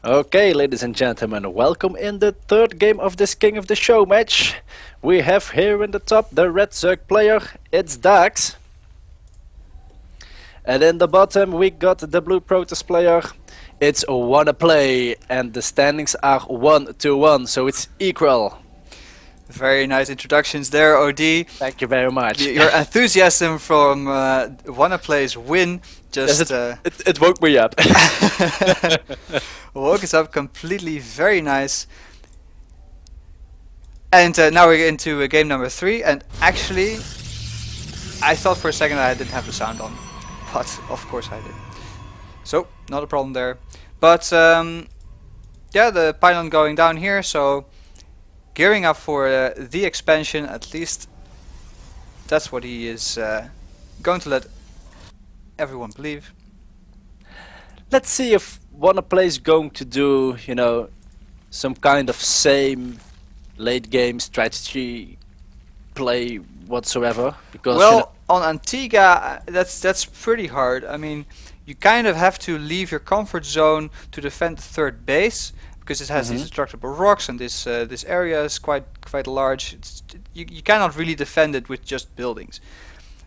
Okay, ladies and gentlemen, welcome in the third game of this King of the Show match. We have here in the top the red Zerg player, it's Daax. And in the bottom we got the blue Protoss player, it's Wonnaplay. And the standings are 1-1, so it's equal. Very nice introductions there, OD. Thank you very much. Your enthusiasm from Wonnaplay's win just it woke me up. woke us up completely. Very nice. And now we're into game number 3. And actually, I thought for a second I didn't have the sound on, but of course I did. So not a problem there. But yeah, the pylon going down here. So gearing up for the expansion. At least that's what he is going to let everyone believe. Let's see if Wonnaplay is going to do, you know, some kind of same late game strategy play whatsoever. Because well, you know, on Antigua, that's pretty hard. I mean, you kind of have to leave your comfort zone to defend the third base, because it has these destructible rocks, and this this area is quite large. You cannot really defend it with just buildings.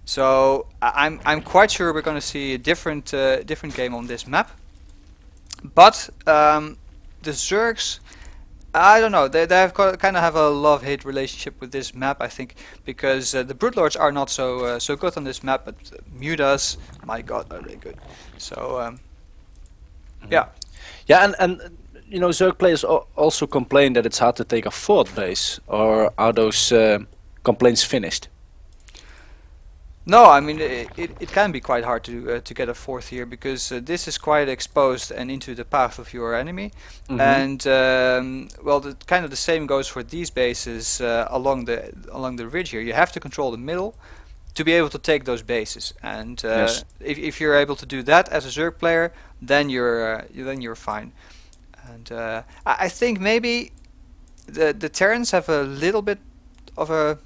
So I'm quite sure we're going to see a different game on this map. But the Zergs, I don't know. They have kind of have a love-hate relationship with this map, I think, because the Broodlords are not so so good on this map, but Mutas, my God, are they good. So yeah. Yeah, and you know, Zerg players also complain that it's hard to take a fourth base, or are those complaints finished? No, I mean it can be quite hard to get a fourth here, because this is quite exposed and into the path of your enemy, and well, kind of the same goes for these bases along the ridge here. You have to control the middle to be able to take those bases, and Yes. if you're able to do that as a Zerg player, then you're fine. And I think maybe the Terrans have a little bit of a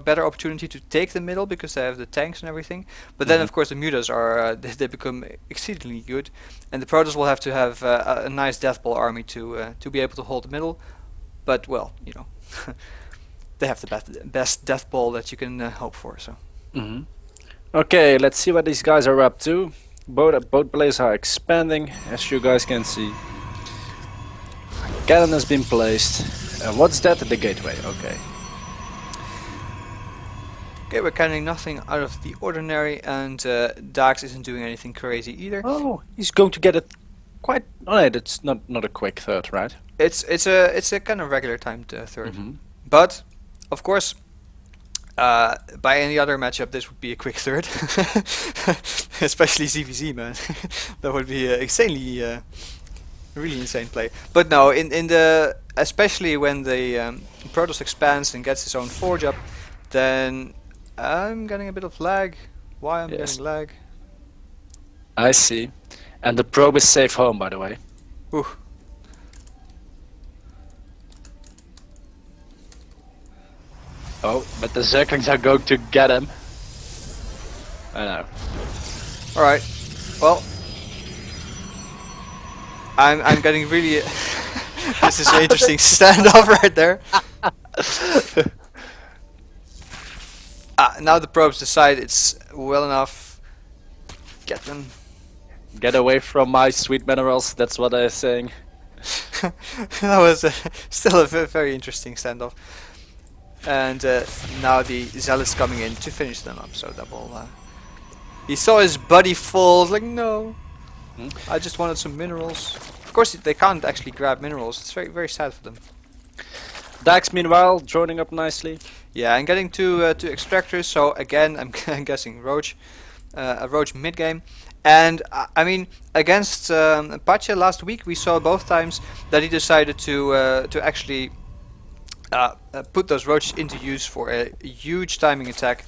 better opportunity to take the middle, because they have the tanks and everything. But then of course the Mutas are they become exceedingly good, and the Protoss will have to have a nice death ball army to be able to hold the middle. But well, you know, they have the best death ball that you can hope for. So. Okay, let's see what these guys are up to. Both players are expanding, as you guys can see. Cannon has been placed. What's that? The gateway. Okay. Okay, we're cannoning nothing out of the ordinary, and Daax isn't doing anything crazy either. Oh, he's going to get it quite. Oh, no, it's not a quick third, right? It's a kind of regular timed third, but of course, by any other matchup, this would be a quick third, especially ZVZ, man. That would be insanely, really insane play. But no, in the especially when the Protoss expands and gets his own forge up, then I'm getting a bit of lag. Why I'm getting lag? I see. And the probe is safe home, by the way. Ooh. Oh, but the Zerglings are going to get him. I know. Alright. Well, I'm getting really this is an interesting standoff right there. Now the probes decide it's well enough. Get them. Get away from my sweet minerals, that's what they're saying. That was still a very interesting standoff. And now the Zealots coming in to finish them up, so that will... he saw his buddy fall, like, no. I just wanted some minerals. Of course they can't actually grab minerals, it's very sad for them. Daax meanwhile joining up nicely. Yeah, and getting to extractors, so again I'm guessing Roach, a Roach mid game. And I mean, against Pacha last week we saw both times that he decided to actually put those Roaches into use for a huge timing attack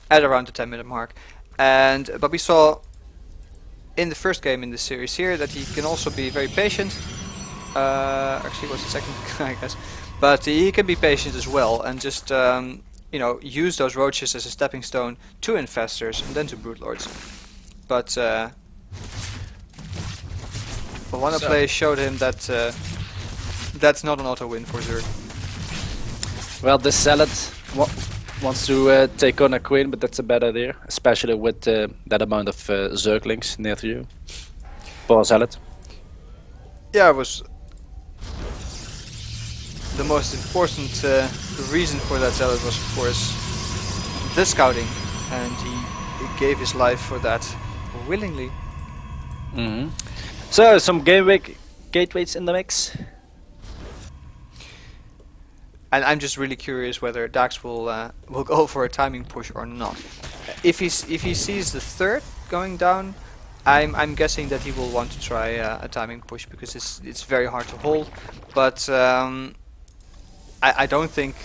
at around the 10-minute mark. And but we saw in the first game in the series here that he can also be very patient. Actually it was the second, I guess. But he can be patient as well, and just you know, use those roaches as a stepping stone to infestors and then to broodlords. But But Wonnaplay showed him that that's not an auto win for Zerg. Well, this Zealot wants to take on a Queen, but that's a bad idea, especially with that amount of Zerglings near to you. Poor Zealot. Yeah, it was the most important reason for that Zealot was, of course, the scouting, and he gave his life for that willingly. So, some gateways in the mix. And I'm just really curious whether Daax will go for a timing push or not. If he sees the third going down, I'm guessing that he will want to try a timing push, because it's very hard to hold. But I don't think.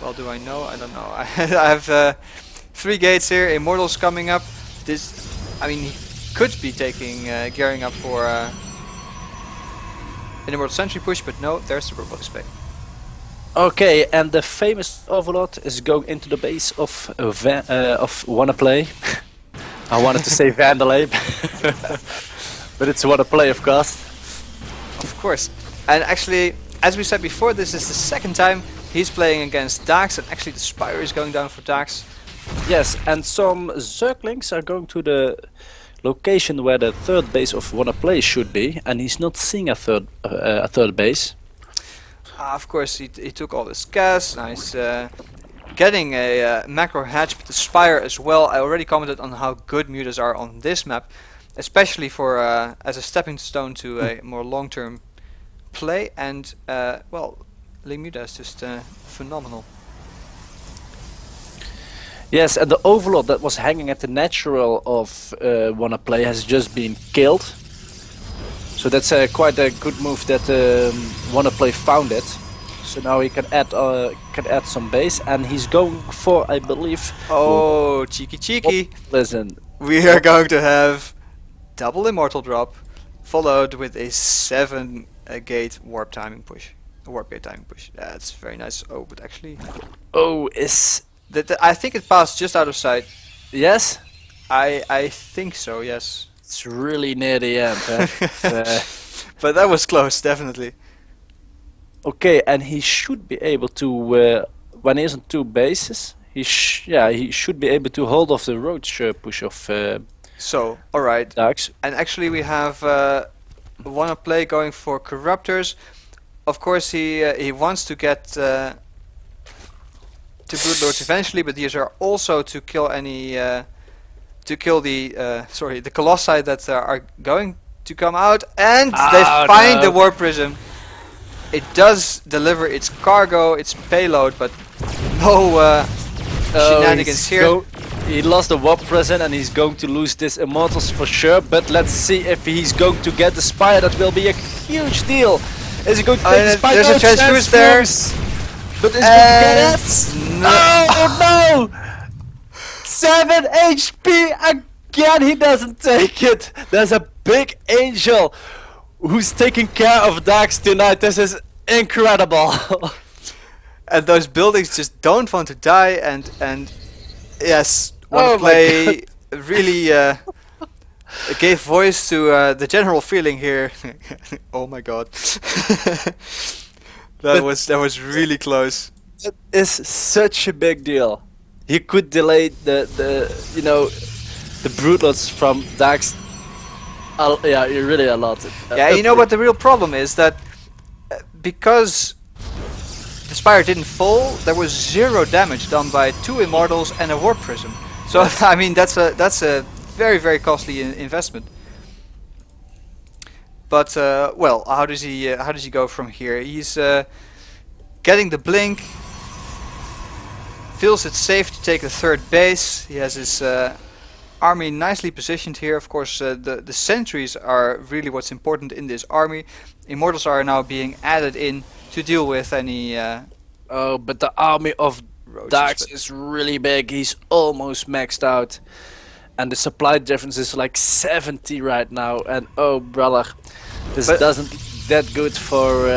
Well, do I know? I don't know. I have 3 gates here. Immortals coming up. I mean, he could be gearing up for an Immortal Sentry push, but no. There's the Robotic Spec. Okay, and the famous Overlord is going into the base of Wonnaplay. I wanted to say Vandalay, but it's Wonnaplay, of course. Of course. And actually, as we said before, this is the second time he's playing against Daax, and actually the Spire is going down for Daax. Yes, and some Zerglings are going to the location where the third base of Wonnaplay should be, and he's not seeing a third base. Of course, he took all this gas. Now he's getting a macro hatch, but the Spire as well. I already commented on how good mutas are on this map, especially for as a stepping stone to a more long-term play. And well, Muta is just phenomenal. Yes, and the Overlord that was hanging at the natural of Wonnaplay has just been killed. So that's quite a good move that Wonnaplay found it. So now he can add some base, and he's going for, I believe. Oh, cheeky! Listen, we are going to have double Immortal drop, followed with a 7-gate warp timing push. A warp gate timing push. That's very nice. Oh, but actually, I think it passed just out of sight. Yes, I think so. Yes. It's really near the end. But that was close, definitely. Okay, and he should be able to, when he is on 2 bases, he should be able to hold off the roach push of So, alright. Daax. And actually we have Wonnaplay going for Corruptors. Of course he wants to get to Broodlords eventually, but these are also to kill any the Colossi that are going to come out, and they find the Warp Prism. It does deliver its cargo, its payload, but no shenanigans here. He lost the Warp Prism, and he's going to lose this Immortals for sure, but let's see if he's going to get the Spire. That will be a huge deal. Is he going to take the Spire? There's a transfuse there. But is he going to get it? No! No! 7 HP again, he doesn't take it. There's a big angel who's taking care of Daax tonight. This is incredible. And those buildings just don't want to die, and yes, Wonnaplay really gave voice to the general feeling here. Oh my god. That was really close. It is such a big deal. He could delay the Broodlords from Daax. Yeah, really a lot. Yeah, you know what the real problem is, that because the Spire didn't fall, there was 0 damage done by 2 Immortals and a Warp Prism. So yes. I mean that's a very costly investment. But well, how does he go from here? He's getting the blink. Feels it's safe to take the 3rd base. He has his army nicely positioned here. Of course, the sentries are really what's important in this army. Immortals are now being added in to deal with any. Oh, but the army of Daax is really big. He's almost maxed out, and the supply difference is like 70 right now. And oh, brother, this doesn't that good for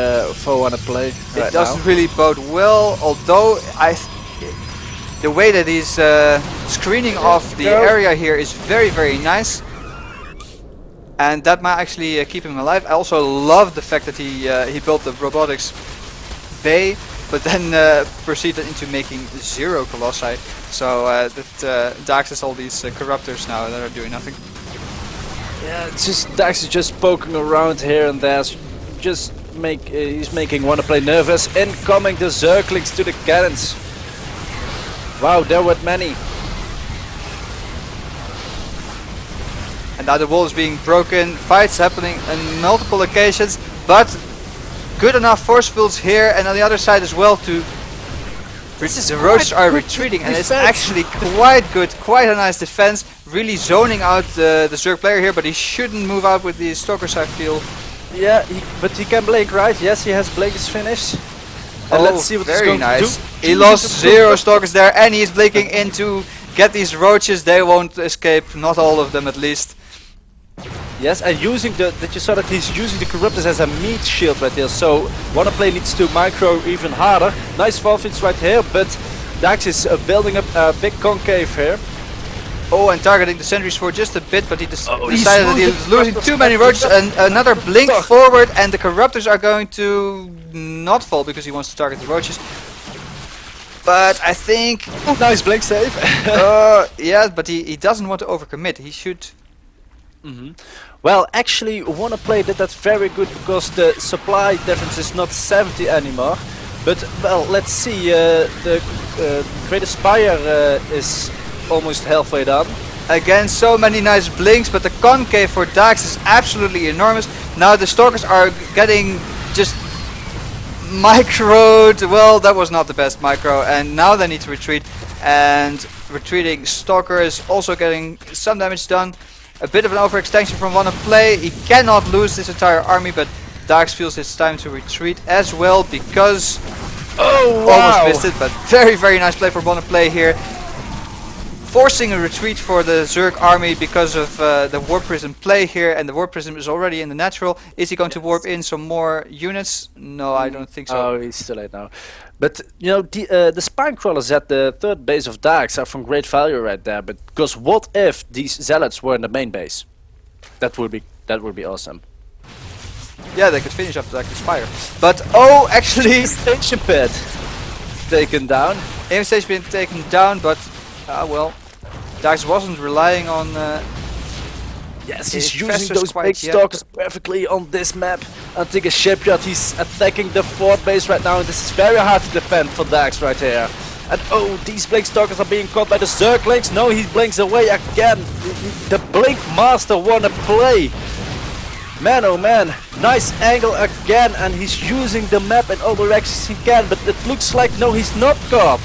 Wonnaplay. It doesn't really bode well. Although the way that he's screening off the area here is very nice. and that might actually keep him alive. I also love the fact that he built the robotics bay, but then proceeded into making 0 colossi. So that Daax has all these corruptors now that are doing nothing. Yeah, it's just Daax is just poking around here and there. Just he's making Wonnaplay nervous. Incoming the Zerglings to the cannons. Wow, there were many. And now the wall is being broken. Fights happening on multiple occasions, but good enough force fields here, and on the other side as well to. The roaches are retreating, and it's actually quite good, quite a nice defense. Really zoning out the Zerg player here, but he shouldn't move out with the stalkers, I feel. Yeah, but he can blink, right? Yes, he has Blake's finish. And let's see what he's going to do. He lost 0 stalkers there, and he's blinking in to get these roaches. They won't escape, not all of them at least. Yes, and using that you saw that he's using the corruptors as a meat shield right there. So Wonnaplay needs to micro even harder. Nice Volfits right here, but Daax is building up a big concave here. Oh, and targeting the sentries for just a bit, but he decided that he's losing too many roaches, and another blink forward, and the corruptors are going to not fall because he wants to target the roaches. But I think... Nice blink save. Yeah, but he doesn't want to overcommit. He should... Well, actually, Wonnaplay did that very good because the supply difference is not 70 anymore. But, well, let's see, the Great Aspire is almost halfway done. Again, so many nice blinks, but the concave for Daax is absolutely enormous. Now the stalkers are getting just microed. Well, that was not the best micro, and now they need to retreat. And retreating stalker is also getting some damage done. A bit of an overextension from Wonnaplay. He cannot lose this entire army, but Daax feels it's time to retreat as well because... Oh, wow. Almost missed it, but very, very nice play for Wonnaplay here. Forcing a retreat for the Zerg army because of the Warp Prism play here, and the Warp Prism is already in the natural. Is he going to warp in some more units? No, I don't think so. Oh, he's too late now. But you know, the spine crawlers at the third base of Daax are from great value right there. But because what if these zealots were in the main base? That would be awesome. Yeah, they could finish off the Spire. But oh, actually, station pit taken down. Aim station been taken down, but well, Daax wasn't relying on. Yes, he's using those big stalkers perfectly on this map. Antigua Shipyard, he's attacking the fort base right now, and this is very hard to defend for Daax right here. And oh, these blink stalkers are being caught by the Zerglings. No, he blinks away again. The blink master Wonnaplay. Man, oh man, nice angle again, and he's using the map in all directions he can, but it looks like no, he's not caught.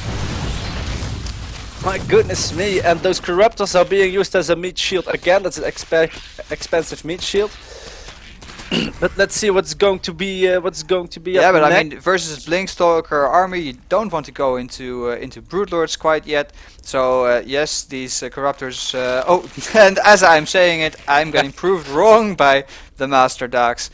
My goodness me, and those corruptors are being used as a meat shield again. That's an expensive meat shield. But let's see what's going to be. Yeah, but I mean, versus Blinkstalker army, you don't want to go into Broodlords quite yet. So yes, these corruptors. Oh, and as I'm saying it, I'm getting proved wrong by the Master Daax.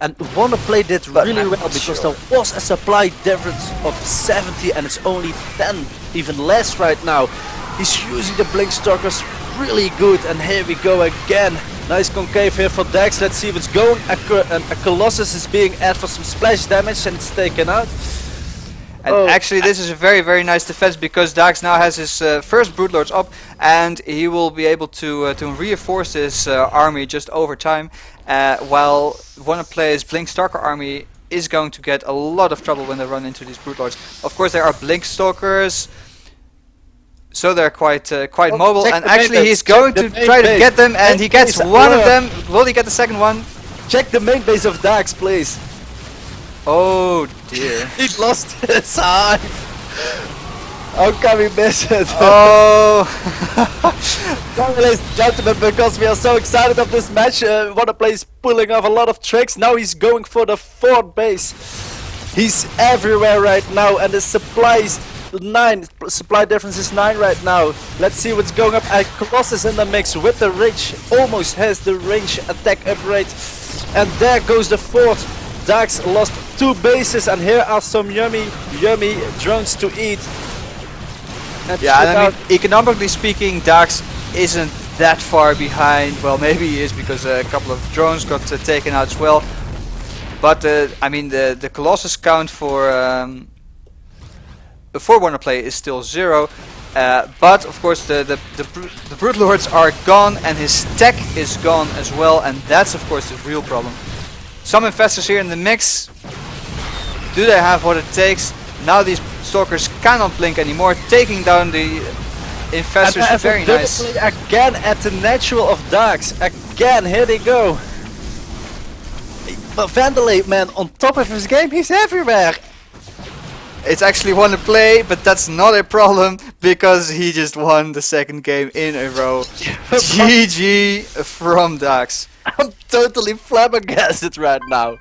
And Wonnaplay did really well because there was a supply difference of 70 and it's only 10, even less right now. He's using the Blinkstalkers really good, and here we go again. Nice concave here for Daax. Let's see what's going. A Colossus is being added for some splash damage and it's taken out. And actually this is a very, very nice defense because Daax now has his first Broodlords up, and he will be able to reinforce his army just over time, while Wannaplay's Blinkstalker army is going to get a lot of trouble when they run into these Broodlords. Of course there are Blinkstalkers, so they're quite mobile, and actually he's going to try to get them, and he gets one of them. Will he get the second one? Check the main base of Daax, please. Oh dear. He lost his hive. How can we miss it? Oh. Ladies and gentlemen, because we are so excited of this match, Wonnaplay is pulling off a lot of tricks. Now he's going for the fourth base. He's everywhere right now, and the supplies 9. Supply difference is 9 right now. Let's see what's going up. Colossus in the mix with the range. Almost has the range attack upgrade. And there goes the fourth. Daax lost 2 bases, and here are some yummy drones to eat. And yeah, and I mean, economically speaking, Daax isn't that far behind. Well, maybe he is because a couple of drones got taken out as well. But I mean, the Colossus count for Wonnaplay is still 0. But of course the Brood Lords are gone and his tech is gone as well, and that's of course the real problem. Some infestors here in the mix. Do they have what it takes? Now these stalkers cannot blink anymore, taking down the infestors. And very nice. Again at the natural of Daax. Again, here they go. But Vandalay, man, on top of his game, he's everywhere. It's actually Wonnaplay, but that's not a problem because he just won the second game in a row. GG from Daax. I'm totally flabbergasted right now.